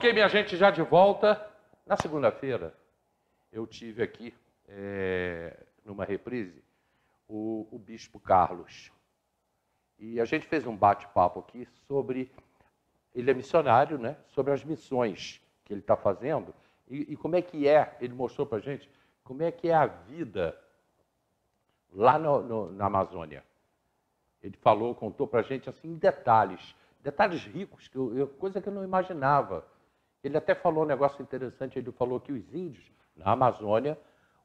Ok, minha gente, já de volta. Na segunda-feira, eu tive aqui, numa reprise, o Bispo Carlos. E a gente fez um bate-papo aqui sobre... Ele é missionário, né? Sobre as missões que ele está fazendo. E como é que é, ele mostrou para a gente, como é que é a vida lá na Amazônia. Ele falou, contou para a gente assim, em detalhes ricos, coisa que eu não imaginava. Ele até falou um negócio interessante, ele falou que os índios, na Amazônia,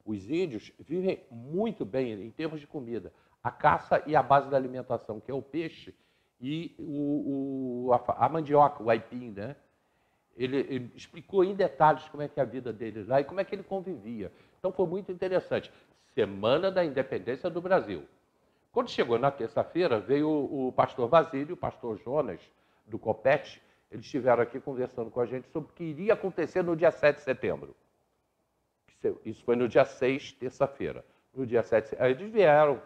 os índios vivem muito bem em termos de comida. A caça e a base da alimentação, que é o peixe e a mandioca, o aipim, né? Ele explicou em detalhes como é que é a vida dele lá e como é que ele convivia. Então foi muito interessante. Semana da Independência do Brasil. Quando chegou na terça-feira, veio o pastor Basílio e o pastor Jonas, do Copete. Eles estiveram aqui conversando com a gente sobre o que iria acontecer no dia 7 de setembro. Isso foi no dia 6, terça-feira. No dia 7, aí eles vieram,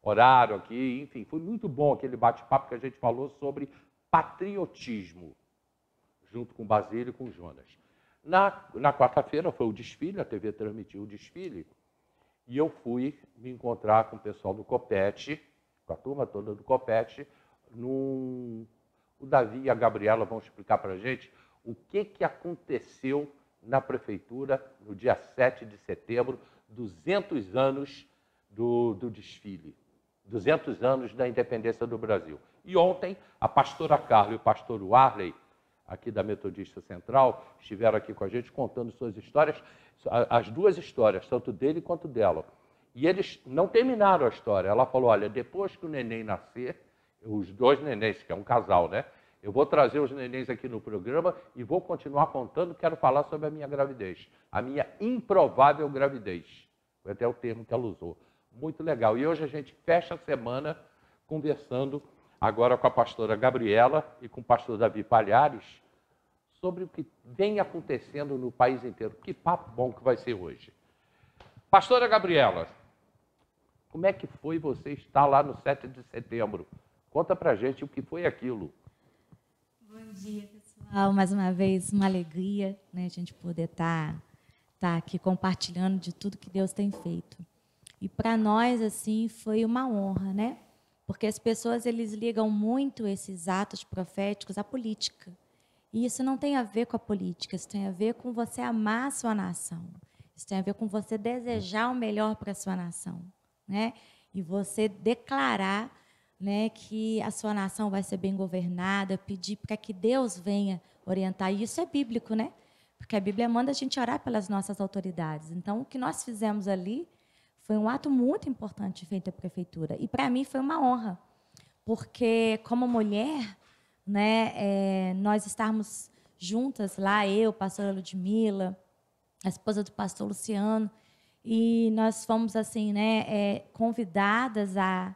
oraram aqui, enfim, foi muito bom aquele bate-papo que a gente falou sobre patriotismo, junto com o Basílio e com o Jonas. Na quarta-feira foi o desfile, a TV transmitiu o desfile, e eu fui me encontrar com o pessoal do Copete, com a turma toda do Copete, o Davi e a Gabriela vão explicar para a gente o que aconteceu na prefeitura no dia 7 de setembro, 200 anos do desfile, 200 anos da independência do Brasil. E ontem, a pastora Carla e o pastor Warley, aqui da Metodista Central, estiveram aqui com a gente contando suas histórias, as duas histórias, tanto dele quanto dela. E eles não terminaram a história. Ela falou, olha, depois que o neném nascer, os dois nenéns, que é um casal, né? Eu vou trazer os nenéns aqui no programa e vou continuar contando, quero falar sobre a minha gravidez. A minha improvável gravidez. Foi até o termo que ela usou. Muito legal. E hoje a gente fecha a semana conversando agora com a pastora Gabriela e com o pastor Davi Palhares sobre o que vem acontecendo no país inteiro. Que papo bom que vai ser hoje. Pastora Gabriela, como é que foi você estar lá no 7 de setembro? Conta pra gente o que foi aquilo. Bom dia, pessoal. Mais uma vez, uma alegria, né, a gente poder estar aqui compartilhando de tudo que Deus tem feito. E para nós, assim, foi uma honra, né? Porque as pessoas, eles ligam muito esses atos proféticos à política. E isso não tem a ver com a política, isso tem a ver com você amar a sua nação. Isso tem a ver com você desejar o melhor para a sua nação, né? E você declarar, né, que a sua nação vai ser bem governada, pedir para que Deus venha orientar. E isso é bíblico, né? Porque a Bíblia manda a gente orar pelas nossas autoridades. Então, o que nós fizemos ali foi um ato muito importante feito à prefeitura. E, para mim, foi uma honra, porque, como mulher, né, nós estarmos juntas lá, eu, a pastora Ludmila, a esposa do pastor Luciano, e nós fomos assim, né, convidadas a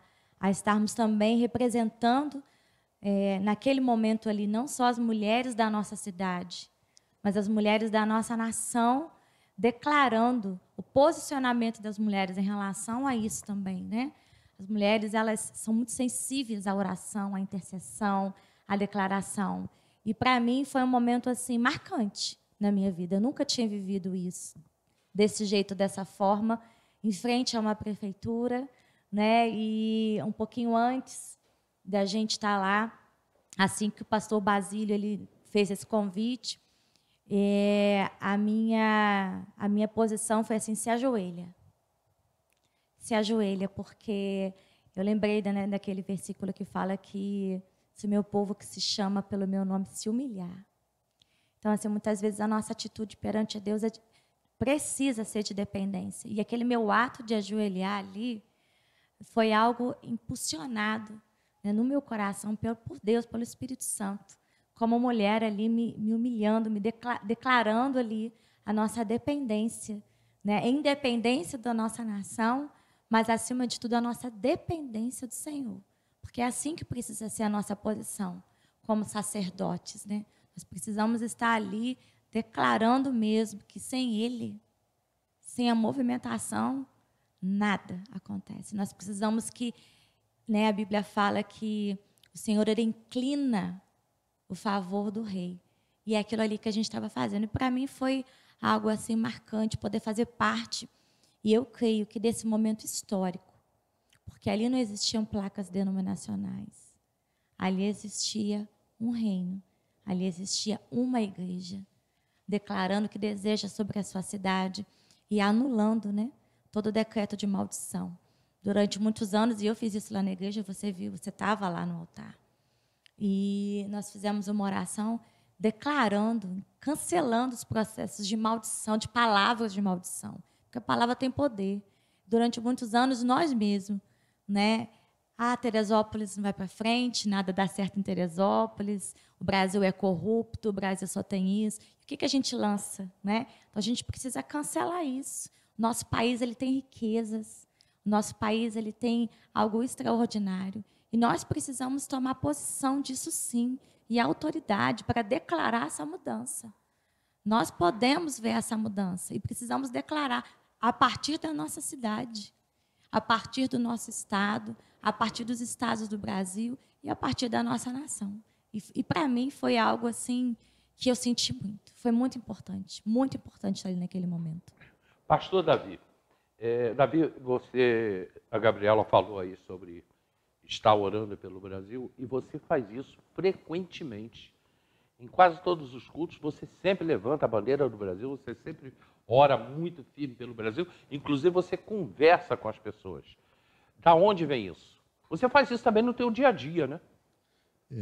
estarmos também representando, naquele momento ali, não só as mulheres da nossa cidade, mas as mulheres da nossa nação, declarando o posicionamento das mulheres em relação a isso também, né? As mulheres, elas são muito sensíveis à oração, à intercessão, à declaração. E, para mim, foi um momento assim marcante na minha vida. Eu nunca tinha vivido isso desse jeito, dessa forma, em frente a uma prefeitura, né? E um pouquinho antes da gente estar lá, assim que o pastor Basílio ele fez esse convite, a minha posição foi assim: se ajoelha. Se ajoelha, porque eu lembrei, né, daquele versículo que fala que se o meu povo que se chama pelo meu nome se humilhar. Então, assim, muitas vezes a nossa atitude perante a Deus precisa ser de dependência. E aquele meu ato de ajoelhar ali foi algo impulsionado, né, no meu coração por Deus, pelo Espírito Santo. Como mulher ali me humilhando, me declarando ali a nossa dependência, né, independência da nossa nação, mas, acima de tudo, a nossa dependência do Senhor. Porque é assim que precisa ser a nossa posição, como sacerdotes, né? Nós precisamos estar ali declarando mesmo que sem Ele, sem a movimentação, nada acontece. Nós precisamos que, né, a Bíblia fala que o Senhor ele inclina o favor do rei. E é aquilo ali que a gente estava fazendo. E, para mim, foi algo assim marcante, poder fazer parte. E eu creio que desse momento histórico, porque ali não existiam placas denominacionais. Ali existia um reino. Ali existia uma igreja, declarando que deseja sobre a sua cidade e anulando, né, todo o decreto de maldição. Durante muitos anos, e eu fiz isso lá na igreja, você viu, você estava lá no altar. E nós fizemos uma oração declarando, cancelando os processos de maldição, de palavras de maldição. Porque a palavra tem poder. Durante muitos anos, nós mesmos, né? Teresópolis não vai para frente, nada dá certo em Teresópolis, o Brasil é corrupto, o Brasil só tem isso. O que a gente lança, né? Então, a gente precisa cancelar isso. Nosso país ele tem riquezas, nosso país ele tem algo extraordinário. E nós precisamos tomar posição disso sim, e autoridade para declarar essa mudança. Nós podemos ver essa mudança e precisamos declarar a partir da nossa cidade, a partir do nosso estado, a partir dos estados do Brasil e a partir da nossa nação. E para mim foi algo assim que eu senti muito. Foi muito importante ali naquele momento. Pastor Davi, Davi, a Gabriela falou aí sobre estar orando pelo Brasil e você faz isso frequentemente. Em quase todos os cultos, você sempre levanta a bandeira do Brasil, você sempre ora muito firme pelo Brasil, inclusive você conversa com as pessoas. Da onde vem isso? Você faz isso também no teu dia a dia, né?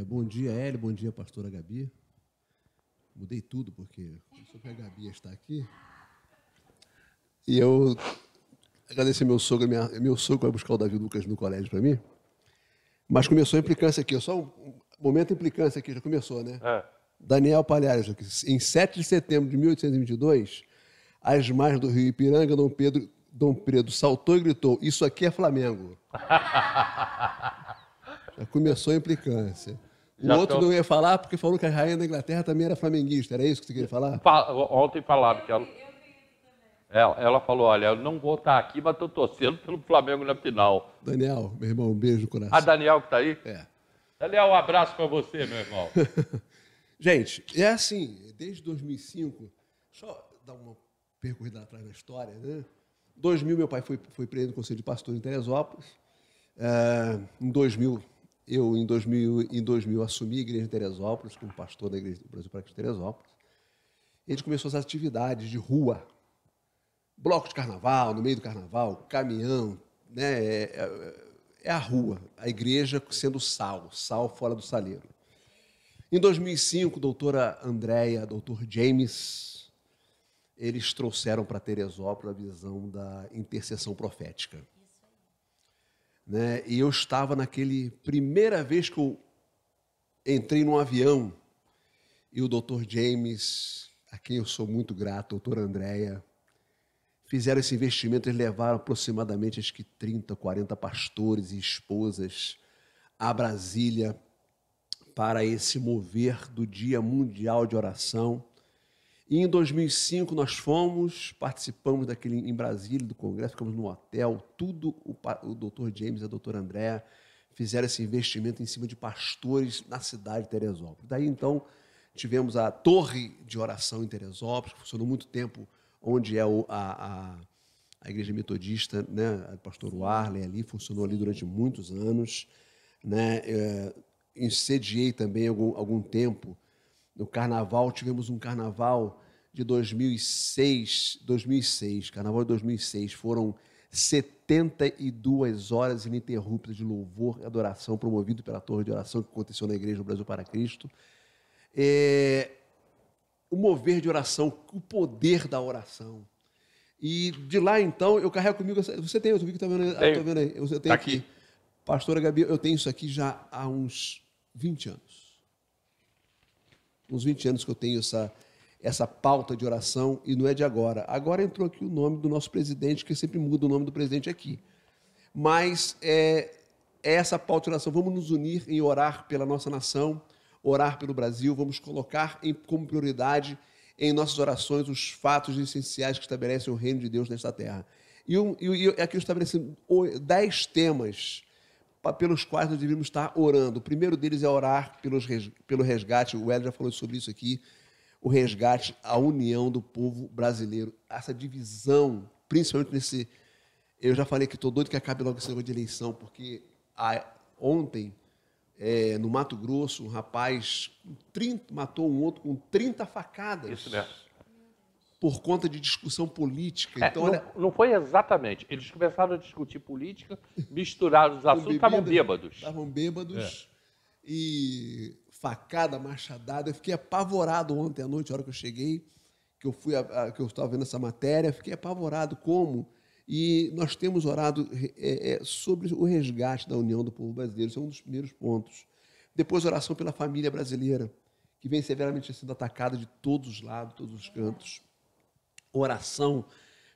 Bom dia, Hélio, bom dia, pastora Gabi. Mudei tudo, porque só que a Gabi está aqui. E eu agradecer meu sogro vai buscar o Davi Lucas no colégio para mim. Mas começou a implicância aqui, só um momento de implicância aqui, já começou, né? Daniel Palhares, aqui, em 7 de setembro de 1822, às margens do rio Ipiranga, Dom Pedro saltou e gritou: "Isso aqui é Flamengo." Já começou a implicância. O outro não ia falar porque falou que a rainha da Inglaterra também era flamenguista. Era isso que você queria falar? Ontem falaram que ela falou: "Olha, eu não vou estar aqui, mas estou torcendo pelo Flamengo na final." Daniel, meu irmão, um beijo no coração. Daniel que está aí? É. Daniel, um abraço para você, meu irmão. Gente, é assim, desde 2005, deixa eu dar uma percorrida atrás na história, né? 2000, meu pai foi preso no Conselho de Pastor em Teresópolis. Em 2000, assumi a igreja de Teresópolis, como pastor da Igreja do Brasil para Cristo de Teresópolis. E a gente começou as atividades de rua, bloco de carnaval, no meio do carnaval, caminhão, né? É a rua, a igreja sendo sal fora do saleiro. Em 2005, doutora Andréia, doutor James, eles trouxeram para Teresópolis a visão da intercessão profética. Né? E eu estava primeira vez que eu entrei num avião, e o doutor James, a quem eu sou muito grato, doutora Andréia, fizeram esse investimento. Eles levaram aproximadamente, acho que 30, 40 pastores e esposas a Brasília para esse mover do Dia Mundial de Oração. E em 2005 nós participamos em Brasília, do congresso, ficamos no hotel, tudo o doutor James e a doutora Andréa fizeram esse investimento em cima de pastores na cidade de Teresópolis. Daí, então, tivemos a Torre de Oração em Teresópolis, que funcionou muito tempo, onde é a Igreja Metodista, né? O pastor Warley ali, funcionou ali durante muitos anos. Né? Sediei também algum tempo. No carnaval, tivemos um carnaval de 2006, carnaval de 2006, foram 72 horas ininterruptas de louvor e adoração promovido pela Torre de Oração que aconteceu na Igreja do Brasil para Cristo. O mover de oração, o poder da oração. E de lá, então, eu carrego comigo... Você tem, eu vi que está vendo, vendo aí. Eu tenho aqui. Pastora Gabi, eu tenho isso aqui já há uns 20 anos. Uns 20 anos que eu tenho essa pauta de oração, e não é de agora. Agora entrou aqui o nome do nosso presidente, que sempre muda o nome do presidente aqui. Mas é essa pauta de oração. Vamos nos unir em orar pela nossa nação, orar pelo Brasil, vamos colocar como prioridade em nossas orações os fatos essenciais que estabelecem o reino de Deus nesta terra. E aqui eu estabeleci 10 temas pelos quais nós deveríamos estar orando. O primeiro deles é orar pelo resgate, o Hélio já falou sobre isso aqui, o resgate, a união do povo brasileiro. Essa divisão, principalmente nesse... Eu já falei que estou doido que acabe logo esse negócio de eleição, porque ontem, no Mato Grosso, um rapaz matou um outro com 30 facadas. Isso mesmo. Por conta de discussão política. Então, não foi exatamente. Eles começaram a discutir política, misturaram os assuntos, estavam bêbados. Estavam bêbados e facada, machadada. Eu fiquei apavorado ontem à noite, a hora que eu cheguei, que eu estava vendo essa matéria, fiquei apavorado como... E nós temos orado sobre o resgate da união do povo brasileiro. Isso é um dos primeiros pontos. Depois, oração pela família brasileira, que vem severamente sendo atacada de todos os lados, todos os cantos. Oração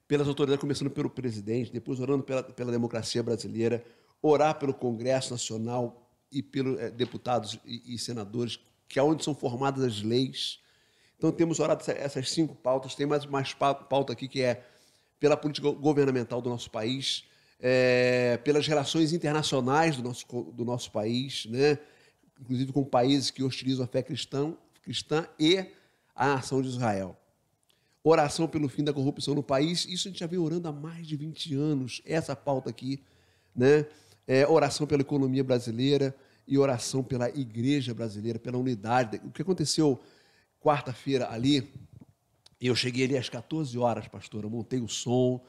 pelas autoridades, começando pelo presidente, depois orando pela democracia brasileira, orar pelo Congresso Nacional e pelos deputados e senadores, que é onde são formadas as leis. Então, temos orado essas 5 pautas. Tem mais pauta aqui, que é pela política governamental do nosso país, pelas relações internacionais do nosso país, né? Inclusive com países que hostilizam a fé cristã e a nação de Israel. Oração pelo fim da corrupção no país, isso a gente já vem orando há mais de 20 anos, essa pauta aqui, né? Oração pela economia brasileira e oração pela igreja brasileira, pela unidade. O que aconteceu quarta-feira ali, eu cheguei ali às 14 horas, pastor, eu montei o som,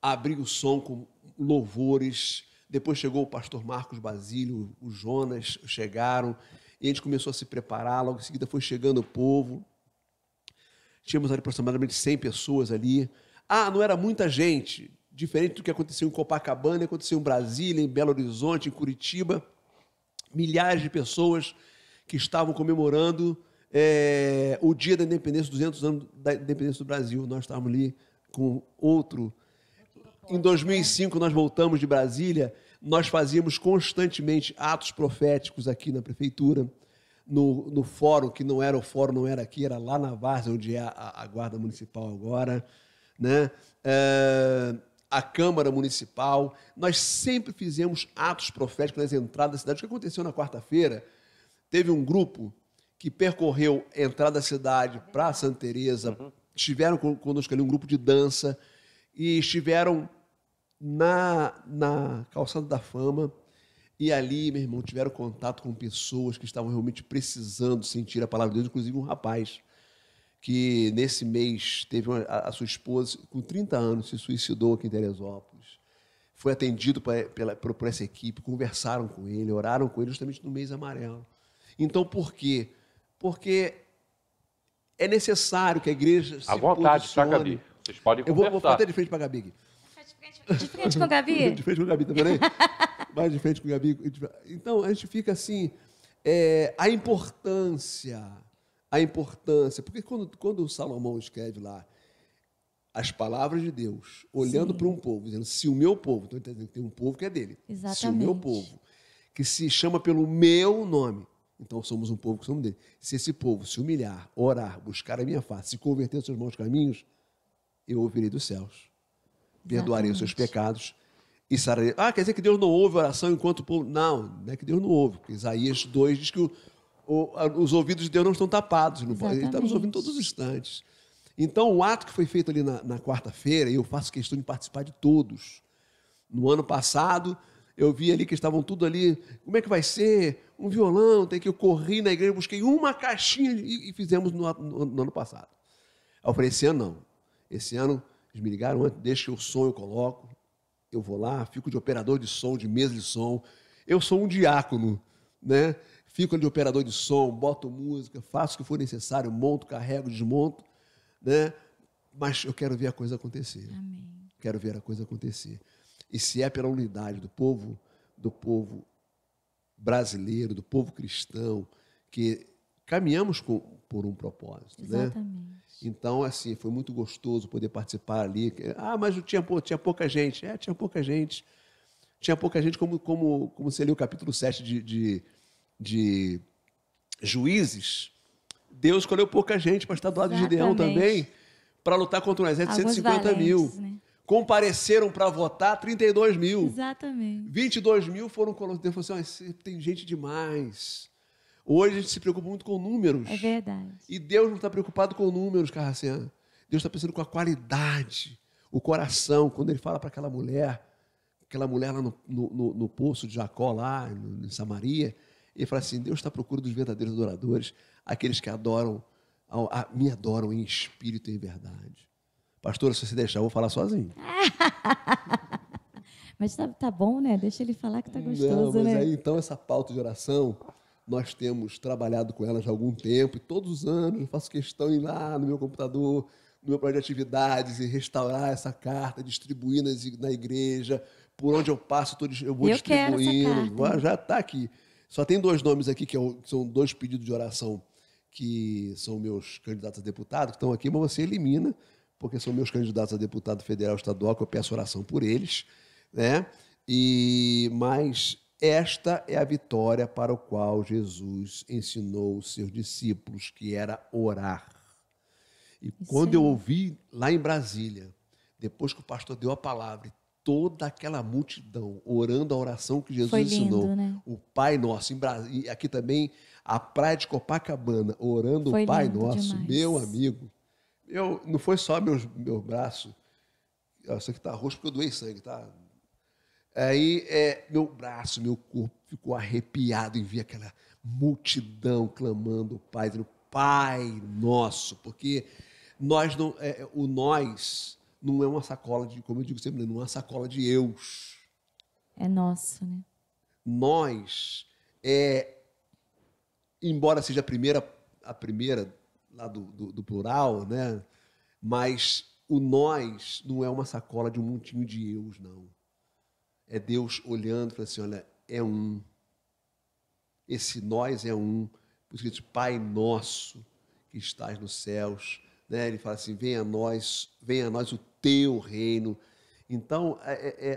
abri o som com louvores, depois chegou o pastor Marcos Basílio, o Jonas chegaram, e a gente começou a se preparar, logo em seguida foi chegando o povo, tínhamos ali aproximadamente 100 pessoas ali. Não era muita gente, diferente do que aconteceu em Copacabana, aconteceu em Brasília, em Belo Horizonte, em Curitiba, milhares de pessoas que estavam comemorando o dia da independência, 200 anos da independência do Brasil. Nós estávamos ali com outro... Em 2005, nós voltamos de Brasília, nós fazíamos constantemente atos proféticos aqui na prefeitura, no fórum, que não era o fórum, não era aqui, era lá na Várzea, onde é a Guarda Municipal agora, né? A Câmara Municipal. Nós sempre fizemos atos proféticos nas entradas da cidade. O que aconteceu na quarta-feira, teve um grupo que percorreu a entrada da cidade para Santa Teresa, estiveram conosco ali um grupo de dança e estiveram na Calçada da Fama e ali, meu irmão, tiveram contato com pessoas que estavam realmente precisando sentir a palavra de Deus, inclusive um rapaz que nesse mês teve a sua esposa, com 30 anos, se suicidou aqui em Teresópolis. Foi atendido por essa equipe, conversaram com ele, oraram com ele justamente no mês amarelo. Então, por quê? Porque é necessário que a igreja se posicione. À vontade, tá, Gabi. Vocês podem conversar. Eu vou ficar até de frente para a Gabi aqui. De frente com a Gabi? De frente com a Gabi, tá vendo aí? Mais de frente com a Gabi. Então, a gente fica assim, a importância, porque quando o Salomão escreve lá as palavras de Deus, olhando para um povo, dizendo, se o meu povo, então tem um povo que é dele, exatamente. Se o meu povo, que se chama pelo meu nome, então somos um povo que somos dele, se esse povo se humilhar, orar, buscar a minha face, se converter aos seus maus caminhos, eu ouvirei dos céus, perdoarei os seus pecados e sararei. Quer dizer que Deus não ouve oração enquanto o povo... Não é que Deus não ouve, porque Isaías 2 diz que os ouvidos de Deus não estão tapados, ele está nos ouvindo todos os instantes. Então, o ato que foi feito ali na quarta-feira, e eu faço questão de participar de todos. No ano passado, eu vi ali que estavam tudo ali, como é que vai ser? Um violão, tem que eu corri na igreja, busquei uma caixinha e fizemos no ano passado. Aí eu falei, esse ano não. Esse ano, eles me ligaram antes, deixa o som, eu coloco, eu vou lá, fico de operador de som, de mesa de som. Eu sou um diácono, né? Fico ali de operador de som, boto música, faço o que for necessário, monto, carrego, desmonto, né? Mas eu quero ver a coisa acontecer. Amém. Quero ver a coisa acontecer. E se é pela unidade do povo brasileiro, do povo cristão, que caminhamos por um propósito, exatamente, né? Então, assim, foi muito gostoso poder participar ali. Mas tinha pouca gente. Tinha pouca gente. Tinha pouca gente, como você leu o capítulo 7 de Juízes. Deus escolheu pouca gente para estar do lado de Gideão também, para lutar contra um exército de 150 mil. Né? Compareceram para votar 32 mil. Exatamente. 22 mil foram colocados. Deus falou assim, tem gente demais. Hoje a gente se preocupa muito com números. É verdade. E Deus não está preocupado com números, Carraciana. Deus está pensando com a qualidade, o coração. Quando ele fala para aquela mulher lá no poço de Jacó, lá em Samaria, ele fala assim, Deus está à procura dos verdadeiros adoradores, aqueles que me adoram em espírito e em verdade. Pastora, se você deixar, eu vou falar sozinho. Mas tá bom, né? Deixa ele falar que tá gostoso, Não, mas né? aí, então, essa pauta de oração, nós temos trabalhado com ela já há algum tempo, e todos os anos eu faço questão de ir lá no meu computador, no meu projeto de atividades, e restaurar essa carta, distribuir na igreja, por onde eu passo, eu vou quero distribuindo. essa carta. Já está aqui. Só tem 2 nomes aqui, que são 2 pedidos de oração, que são meus candidatos a deputado, que estão aqui, mas você elimina, porque são meus candidatos a deputado federal e estadual, que eu peço oração por eles, né? Mas esta é a vitória para a qual Jesus ensinou os seus discípulos, que era orar. E quando eu ouvi lá em Brasília, depois que o pastor deu a palavra, toda aquela multidão orando a oração que Jesus ensinou, né? o Pai Nosso, e aqui também a praia de Copacabana, orando o Pai Nosso, demais. meu amigo, não foi só meu braço, isso aqui está roxo porque eu doei sangue, tá? Aí meu braço, meu corpo ficou arrepiado em ver aquela multidão clamando o Pai, dizendo, Pai Nosso, porque o nós não é uma sacola de, como eu digo sempre, não é uma sacola de eus. É nosso, né? Nós, embora seja a primeira lá do plural, né? Mas o nós não é uma sacola de um montinho de eus, não. É Deus olhando e falando assim, olha, é um. Esse nós é um. Por isso que diz, Pai Nosso que estás nos céus. Né? Ele fala assim, venha a nós o teu reino. Então,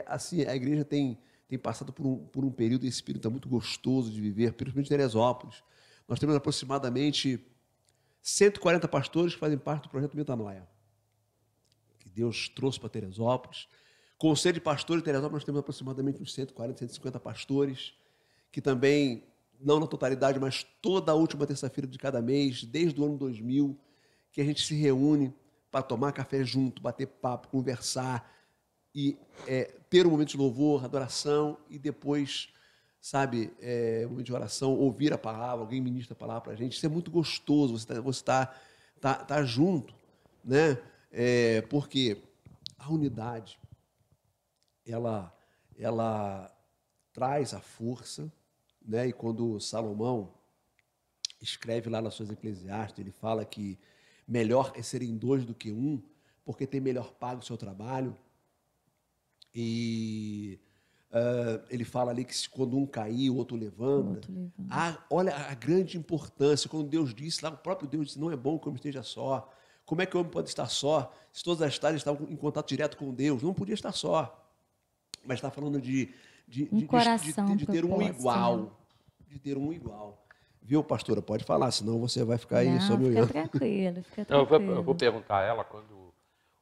assim, a igreja tem passado por um período, esse período está muito gostoso de viver, principalmente em Teresópolis. Nós temos aproximadamente 140 pastores que fazem parte do projeto Metanoia, que Deus trouxe para Teresópolis. Conselho de Pastores de Teresópolis, nós temos aproximadamente uns 140, 150 pastores, que também, não na totalidade, mas toda a última terça-feira de cada mês, desde o ano 2000, que a gente se reúne para tomar café junto, bater papo, conversar, e ter um momento de louvor, adoração, e depois, sabe, um momento de oração, ouvir a palavra, alguém ministra a palavra para a gente. Isso é muito gostoso, você tá junto, né? Porque a unidade, ela traz a força, né? E quando Salomão escreve lá nas suas Eclesiastes, ele fala que melhor é serem 2 do que 1, porque tem melhor pago o seu trabalho. E ele fala ali que quando um cair, o outro levanta. Olha a grande importância, quando Deus disse, lá o próprio Deus disse, não é bom que o homem esteja só. Como é que o homem pode estar só se todas as tardes estavam em contato direto com Deus? Não podia estar só. Mas está falando de ter um igual. De ter um igual. Viu, pastora? Pode falar, senão você vai ficar aí só me olhando. Fica tranquilo. Eu vou perguntar a ela quando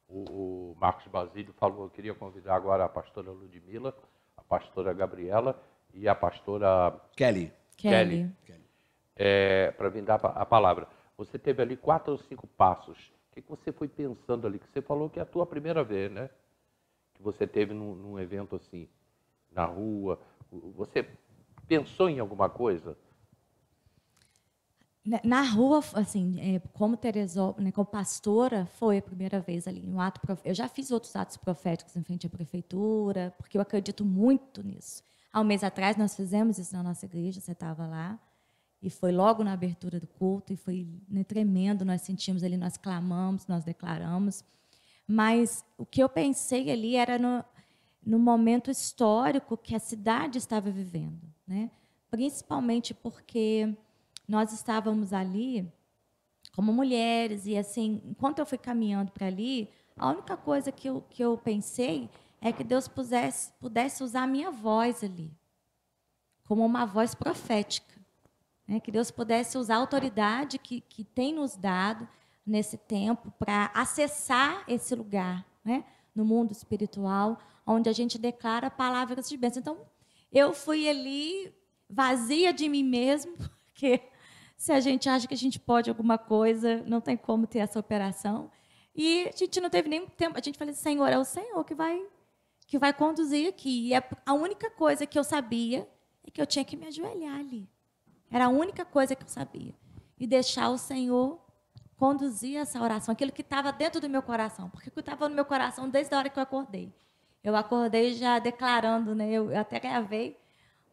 o Marcos Basílio falou, eu queria convidar agora a pastora Ludmila, a pastora Gabriela e a pastora Kelly. Para vir dar a palavra. Você teve ali 4 ou 5 passos. O que você foi pensando ali? Que você falou que é a tua primeira vez, né? Que você teve num evento assim, na rua. Você pensou em alguma coisa? Na rua, assim, como Teresópolis, né, como pastora, foi a primeira vez ali, um ato profético. Eu já fiz outros atos proféticos em frente à prefeitura, porque eu acredito muito nisso. Há um mês atrás, nós fizemos isso na nossa igreja, você estava lá, e foi logo na abertura do culto, e foi, né, tremendo, nós sentimos ali, nós clamamos, nós declaramos. Mas o que eu pensei ali era no momento histórico que a cidade estava vivendo, né? Principalmente porque nós estávamos ali como mulheres, e assim, enquanto eu fui caminhando para ali, a única coisa que eu pensei é que Deus pudesse usar a minha voz ali, como uma voz profética, né? Que Deus pudesse usar a autoridade que tem nos dado nesse tempo para acessar esse lugar, né? No mundo espiritual, onde a gente declara palavras de bênção. Então, eu fui ali vazia de mim mesmo, porque Se a gente acha que a gente pode alguma coisa, não tem como ter essa operação. E a gente não teve nem tempo. A gente falou assim, Senhor, é o Senhor que vai conduzir aqui. E a única coisa que eu sabia é que eu tinha que me ajoelhar ali. Era a única coisa que eu sabia. E deixar o Senhor conduzir essa oração, aquilo que estava dentro do meu coração. Porque o que estava no meu coração desde a hora que eu acordei. Eu acordei já declarando, né? Eu até gravei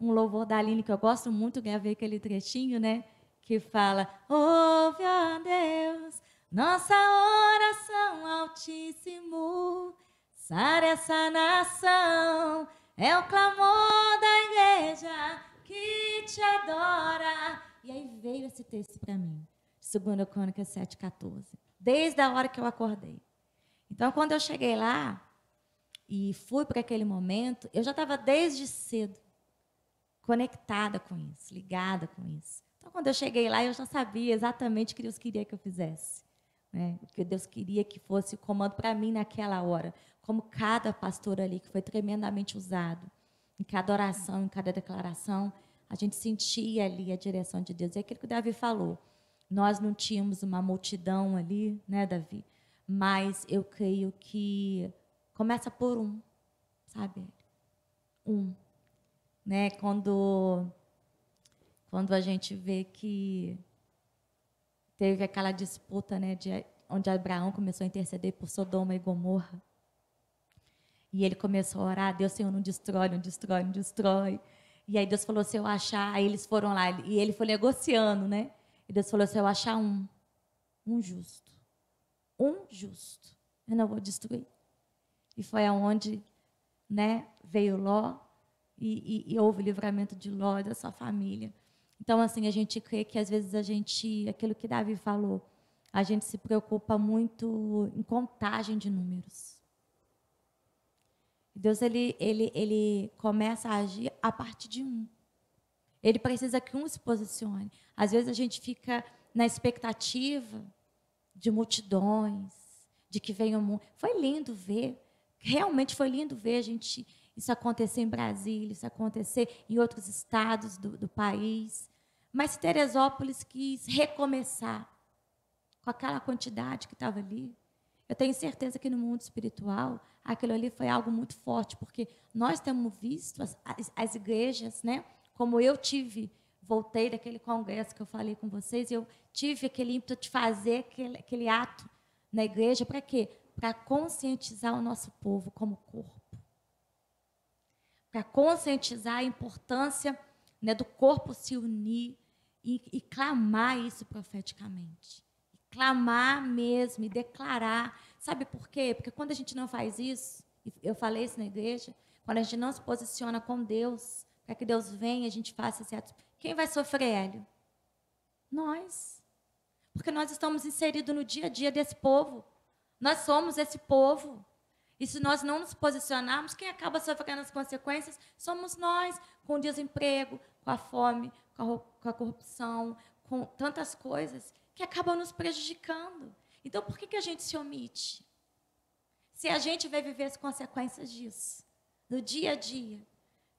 um louvor da Aline, que eu gosto muito, gravei aquele trechinho, né? Que fala, ouve, ó Deus, nossa oração, Altíssimo, sara essa nação, é o clamor da igreja que te adora. E aí veio esse texto para mim, 2 Crônicas 7,14, desde a hora que eu acordei. Então, quando eu cheguei lá e fui para aquele momento, eu já estava desde cedo conectada com isso, ligada com isso. Então, quando eu cheguei lá, eu já sabia exatamente o que Deus queria que eu fizesse, né? O que Deus queria que fosse o comando para mim naquela hora, como cada pastor ali, que foi tremendamente usado, em cada oração, em cada declaração, a gente sentia ali a direção de Deus. É aquilo que o Davi falou. Nós não tínhamos uma multidão ali, né, Davi? Mas eu creio que começa por um, sabe? Um. Né? Quando a gente vê que teve aquela disputa, né, onde Abraão começou a interceder por Sodoma e Gomorra, e ele começou a orar, Deus, Senhor, não destrói, não destrói, não destrói. E aí Deus falou, se eu achar, aí eles foram lá, e ele foi negociando, né? E Deus falou, se eu achar um justo, eu não vou destruir. E foi aonde, né, veio Ló, e houve o livramento de Ló e da sua família. Então, assim, a gente crê que, às vezes, aquilo que Davi falou, a gente se preocupa muito em contagem de números. Deus, ele começa a agir a partir de um. Ele precisa que um se posicione. Às vezes, a gente fica na expectativa de multidões, de que venha o mundo. Foi lindo ver, realmente foi lindo ver isso acontecer em Brasília, isso acontecer em outros estados do país. Mas Teresópolis quis recomeçar com aquela quantidade que estava ali. Eu tenho certeza que no mundo espiritual, aquilo ali foi algo muito forte, porque nós temos visto as igrejas, né? Como eu voltei daquele congresso que eu falei com vocês, eu tive aquele ímpeto de fazer aquele ato na igreja, para quê? Para conscientizar o nosso povo como corpo. Para conscientizar a importância, né, do corpo se unir e clamar isso profeticamente. Clamar mesmo e declarar. Sabe por quê? Porque quando a gente não faz isso, eu falei isso na igreja, quando a gente não se posiciona com Deus, para que Deus venha e a gente faça esse ato, quem vai sofrer, Hélio? Nós. Porque nós estamos inseridos no dia a dia desse povo. Nós somos esse povo. E se nós não nos posicionarmos, quem acaba sofrendo as consequências somos nós, com o desemprego, com a fome, com a corrupção, com tantas coisas que acabam nos prejudicando. Então, por que a gente se omite? Se a gente vai viver as consequências disso, no dia a dia.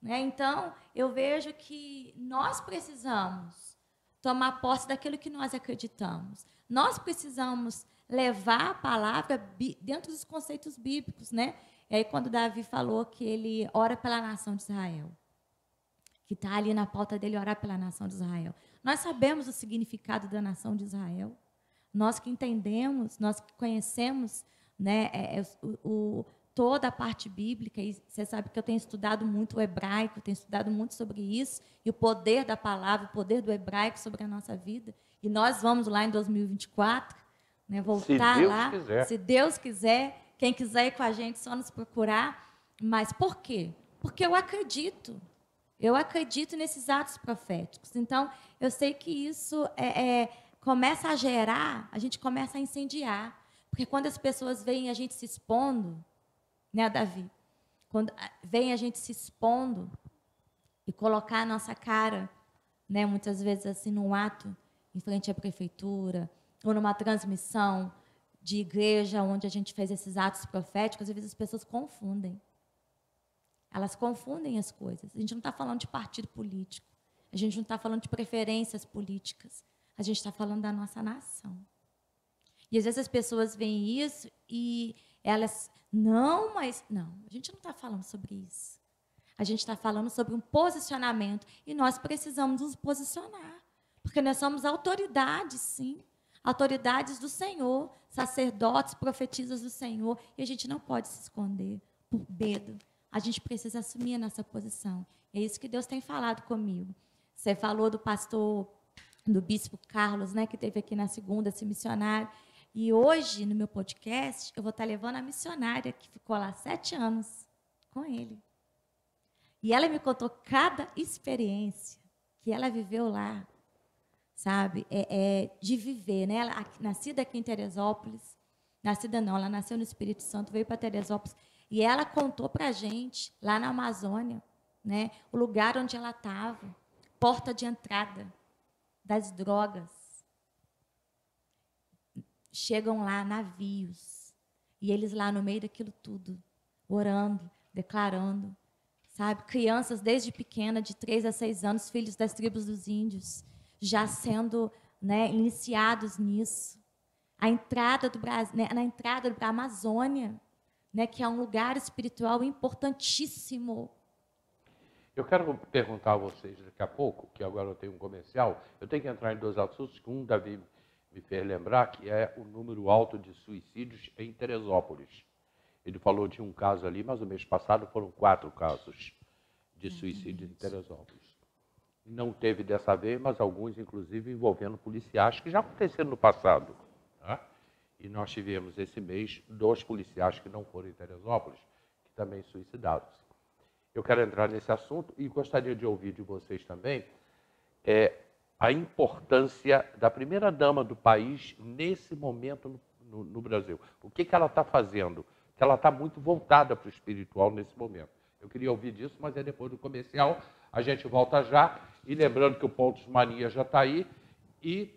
Né? Então, eu vejo que nós precisamos tomar posse daquilo que nós acreditamos. Nós precisamos levar a palavra dentro dos conceitos bíblicos, né? E aí, quando Davi falou que ele ora pela nação de Israel, que está ali na pauta dele, orar pela nação de Israel. Nós sabemos o significado da nação de Israel. Nós que entendemos, nós que conhecemos, né, toda a parte bíblica, e você sabe que eu tenho estudado muito o hebraico, tenho estudado muito sobre isso, e o poder da palavra, o poder do hebraico sobre a nossa vida. E nós vamos lá em 2024, né, voltar lá, se Deus quiser, quem quiser ir com a gente, só nos procurar. Mas por quê? Porque eu acredito nesses atos proféticos. Então, eu sei que isso começa a gerar, a gente começa a incendiar. Porque quando as pessoas veem a gente se expondo, né, Davi? Quando vem a gente se expondo e colocar a nossa cara, né, muitas vezes assim, num ato em frente à prefeitura, ou numa transmissão de igreja onde a gente fez esses atos proféticos, às vezes as pessoas confundem. Elas confundem as coisas. A gente não está falando de partido político. A gente não está falando de preferências políticas. a gente está falando da nossa nação. E às vezes as pessoas veem isso e elas, não, mas não, a gente não está falando sobre isso. A gente está falando sobre um posicionamento e nós precisamos nos posicionar, porque nós somos autoridades, sim, autoridades do Senhor, sacerdotes, profetisas do Senhor, e a gente não pode se esconder por medo. A gente precisa assumir a nossa posição. É isso que Deus tem falado comigo. Você falou do pastor, do bispo Carlos, né, que esteve aqui na segunda, esse missionário. E hoje, no meu podcast, eu vou estar levando a missionária que ficou lá 7 anos com ele. E ela me contou cada experiência que ela viveu lá, sabe? De viver, né? Ela, nascida aqui em Teresópolis, nascida não, ela nasceu no Espírito Santo, veio para Teresópolis, e ela contou para a gente, lá na Amazônia, né, o lugar onde ela estava, porta de entrada das drogas. Chegam lá navios, e eles lá no meio daquilo tudo, orando, declarando, sabe? Crianças desde pequena, de 3 a 6 anos, filhos das tribos dos índios, já sendo, né, iniciados nisso. A entrada do Brasil, né, na entrada para a Amazônia, né, que é um lugar espiritual importantíssimo. Eu quero perguntar a vocês daqui a pouco, que agora eu tenho um comercial, eu tenho que entrar em 2 assuntos, que um Davi me fez lembrar, que é o número alto de suicídios em Teresópolis. Ele falou de um caso ali, mas o mês passado foram 4 casos de suicídio em Teresópolis. Não teve dessa vez, mas alguns, inclusive, envolvendo policiais, que já aconteceram no passado. Tá? E nós tivemos esse mês 2 policiais que não foram em Teresópolis, que também suicidaram-se. Eu quero entrar nesse assunto e gostaria de ouvir de vocês também a importância da primeira-dama do país nesse momento no Brasil. O que ela está fazendo? Que ela está muito voltada para o espiritual nesse momento. Eu queria ouvir disso, mas é depois do comercial. A gente volta já. E lembrando que o Pontos Mania já está aí. E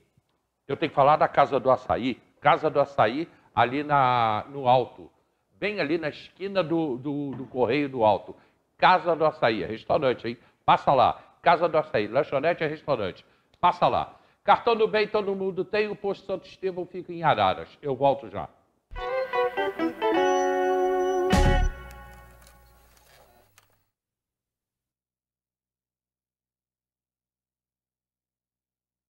eu tenho que falar da Casa do Açaí. Casa do Açaí, ali no Alto. Bem ali na esquina do Correio do Alto. Casa do Açaí, é restaurante, hein? Passa lá. Casa do Açaí, lanchonete é restaurante. Passa lá. Cartão do Bem todo mundo tem. O posto Santo Estevão fica em Araras. Eu volto já.